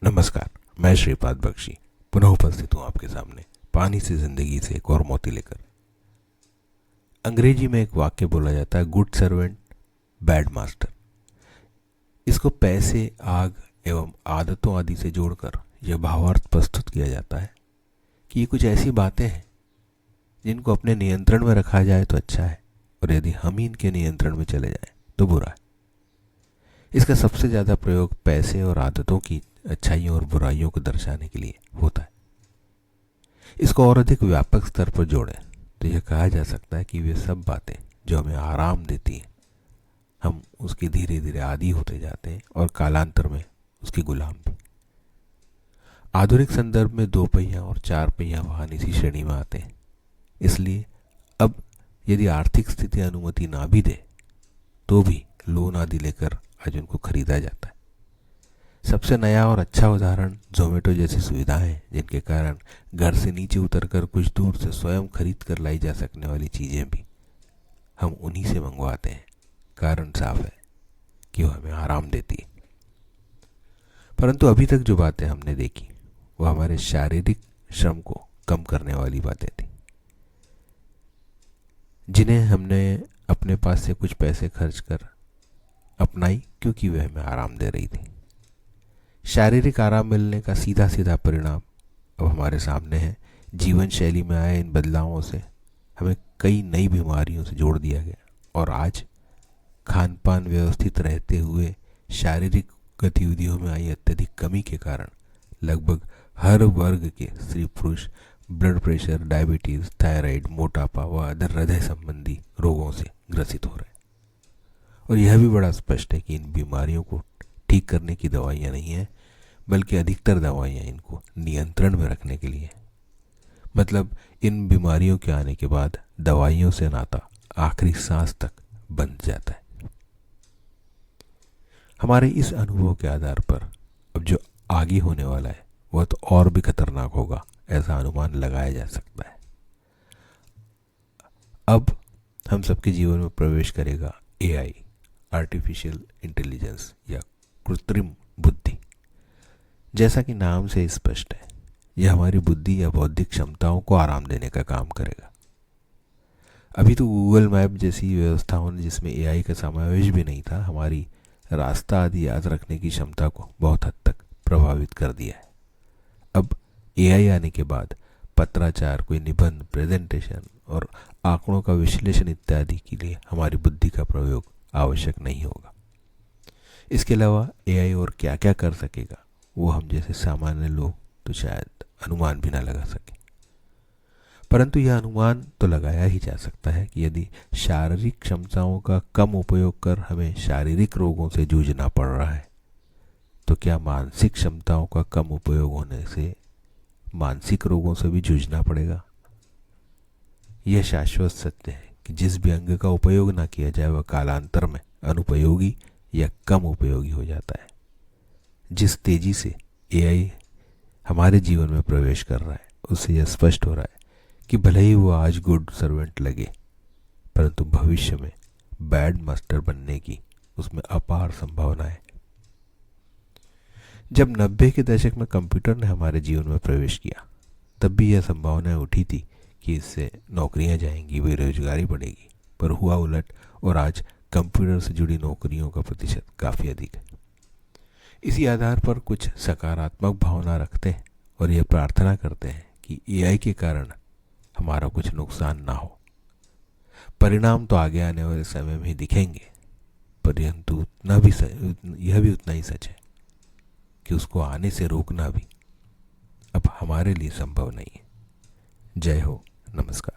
नमस्कार। मैं श्रीपाद बख्शी पुनः उपस्थित हूँ आपके सामने पानी से जिंदगी से एक और मोती लेकर। अंग्रेजी में एक वाक्य बोला जाता है, गुड सर्वेंट बैड मास्टर। इसको पैसे, आग एवं आदतों आदि से जोड़कर यह भावार्थ प्रस्तुत किया जाता है कि ये कुछ ऐसी बातें हैं जिनको अपने नियंत्रण में रखा जाए तो अच्छा है, और यदि हम ही इनके नियंत्रण में चले जाएं तो बुरा है। इसका सबसे ज़्यादा प्रयोग पैसे और आदतों की अच्छाइयों और बुराइयों को दर्शाने के लिए होता है। इसको और अधिक व्यापक स्तर पर जोड़ें तो यह कहा जा सकता है कि वे सब बातें जो हमें आराम देती हैं, हम उसके धीरे धीरे आदी होते जाते हैं और कालांतर में उसके गुलाम भी। आधुनिक संदर्भ में 2 पहिया और 4 पहिया वाहन इसी श्रेणी में आते हैं। इसलिए अब यदि आर्थिक स्थिति अनुमति ना भी दे तो भी लोन आदि लेकर आज उनको खरीदा जाता है। सबसे नया और अच्छा उदाहरण ज़ोमैटो जैसी सुविधाएं हैं, जिनके कारण घर से नीचे उतरकर कुछ दूर से स्वयं खरीद कर लाई जा सकने वाली चीज़ें भी हम उन्हीं से मंगवाते हैं। कारण साफ है कि वो हमें आराम देती है। परंतु अभी तक जो बातें हमने देखी वो हमारे शारीरिक श्रम को कम करने वाली बातें थी, जिन्हें हमने अपने पास से कुछ पैसे खर्च कर अपनाई क्योंकि वह हमें आराम दे रही थी। शारीरिक आराम मिलने का सीधा सीधा परिणाम अब हमारे सामने है। जीवन शैली में आए इन बदलावों से हमें कई नई बीमारियों से जोड़ दिया गया, और आज खान पान व्यवस्थित रहते हुए शारीरिक गतिविधियों में आई अत्यधिक कमी के कारण लगभग हर वर्ग के स्त्री पुरुष ब्लड प्रेशर, डायबिटीज, थायराइड, मोटापा व अदर हृदय संबंधी रोगों से ग्रसित हो रहे हैं। और यह भी बड़ा स्पष्ट है कि इन बीमारियों को ठीक करने की दवाइयाँ नहीं हैं, बल्कि अधिकतर दवाइयाँ इनको नियंत्रण में रखने के लिए। मतलब इन बीमारियों के आने के बाद दवाइयों से नाता आखिरी सांस तक बंध जाता है। हमारे इस अनुभव के आधार पर अब जो आगे होने वाला है वह तो और भी खतरनाक होगा, ऐसा अनुमान लगाया जा सकता है। अब हम सबके जीवन में प्रवेश करेगा एआई, आर्टिफिशियल इंटेलिजेंस या कृत्रिम बुद्धि। जैसा कि नाम से स्पष्ट है, यह हमारी बुद्धि या बौद्धिक क्षमताओं को आराम देने का काम करेगा। अभी तो गूगल मैप जैसी व्यवस्थाओं ने, जिसमें एआई का समावेश भी नहीं था, हमारी रास्ता आदि याद रखने की क्षमता को बहुत हद तक प्रभावित कर दिया है। अब एआई आने के बाद पत्राचार, कोई निबंध, प्रेजेंटेशन और आंकड़ों का विश्लेषण इत्यादि के लिए हमारी बुद्धि का प्रयोग आवश्यक नहीं होगा। इसके अलावा एआई और क्या क्या कर सकेगा वो हम जैसे सामान्य लोग तो शायद अनुमान भी ना लगा सके। परंतु यह अनुमान तो लगाया ही जा सकता है कि यदि शारीरिक क्षमताओं का कम उपयोग कर हमें शारीरिक रोगों से जूझना पड़ रहा है, तो क्या मानसिक क्षमताओं का कम उपयोग होने से मानसिक रोगों से भी जूझना पड़ेगा? यह शाश्वत सत्य है कि जिस भी अंग का उपयोग ना किया जाए वह कालांतर में अनुपयोगी या कम उपयोगी हो जाता है। जिस तेजी से एआई हमारे जीवन में प्रवेश कर रहा है, उससे यह स्पष्ट हो रहा है कि भले ही वो आज गुड सर्वेंट लगे, परंतु भविष्य में बैड मास्टर बनने की उसमें अपार संभावना है। जब 90 के दशक में कंप्यूटर ने हमारे जीवन में प्रवेश किया, तब भी यह संभावनाएं उठी थी कि इससे नौकरियां जाएंगी, बेरोजगारी बढ़ेगी। पर हुआ उलट, और आज कंप्यूटर से जुड़ी नौकरियों का प्रतिशत काफ़ी अधिक है। इसी आधार पर कुछ सकारात्मक भावना रखते हैं और यह प्रार्थना करते हैं कि एआई के कारण हमारा कुछ नुकसान ना हो। परिणाम तो आगे आने वाले समय में ही दिखेंगे, परंतु यह भी उतना ही सच है कि उसको आने से रोकना भी अब हमारे लिए संभव नहीं है। जय हो, नमस्कार।